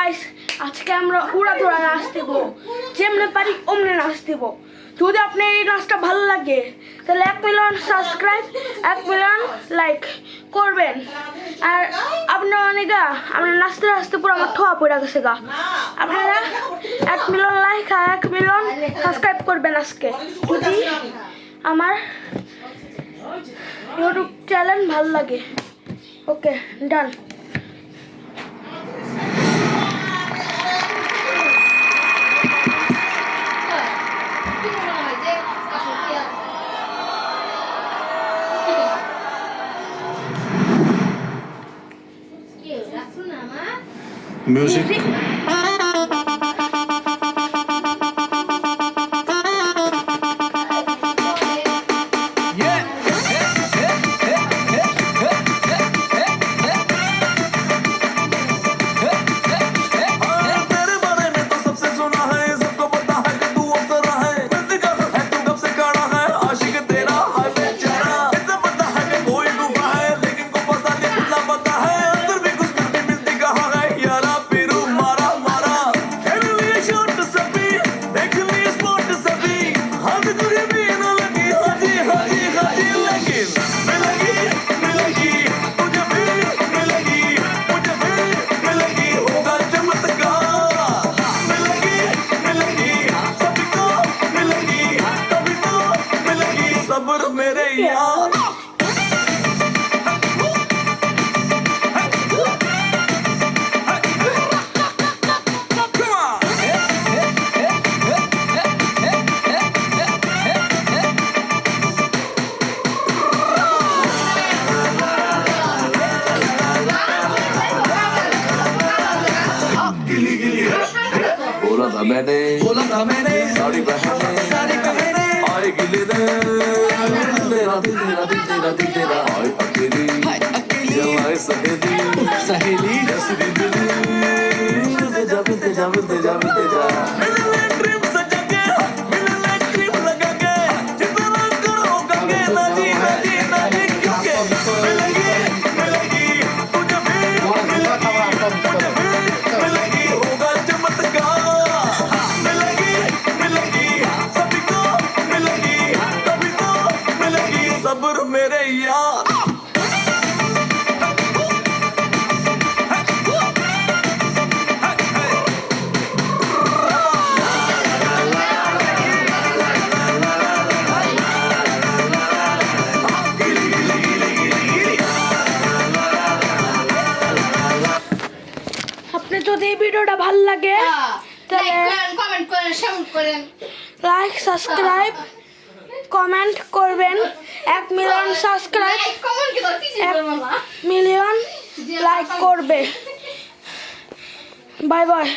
Guys আজকে আমরা উড়াধুরা নাচ দেব, যেমনে পারি অমনে নাচ দেব। যদি আপনার এই নাচটা ভালো লাগে তাহলে 1 মিলিয়ন সাবস্ক্রাইব 1 মিলিয়ন লাইক করবেন। আর আপনারা অনেকা আমরা নাচতে নাচতে পুরো আমার ঠোয়া পড়ে গেছে গা। আপনারা 1 মিলিয়ন লাইক আর 1 মিলিয়ন সাবস্ক্রাইব করবেন আজকে, যদি আমার ইউটিউব চ্যানেল ভালো লাগে। ওকে, ডান। Music. मेरे यार बोला था मैंने साड़ी पहने आए गिले दे तेरा दिल तेरा आए अकेली जलाए सहेली जैसी दिली मिलते जा मिलने ड्रीम सजा के मिलने क्रीम लगा के जितना करोगे ना जी क्योंकि मिलेगी तुझे भी मिलेगी होगा चमत्कार। सब्र मेरे यार আপনি যদি এই ভিডিওটা ভালো লাগে তাহলে কমেন্ট করেন, শেয়ার করেন, লাইক সাবস্ক্রাইব কমেন্ট করবেন। 1 মিলিয়ন সাবস্ক্রাইব 1 মিলিয়ন লাইক করবে। Bye bye.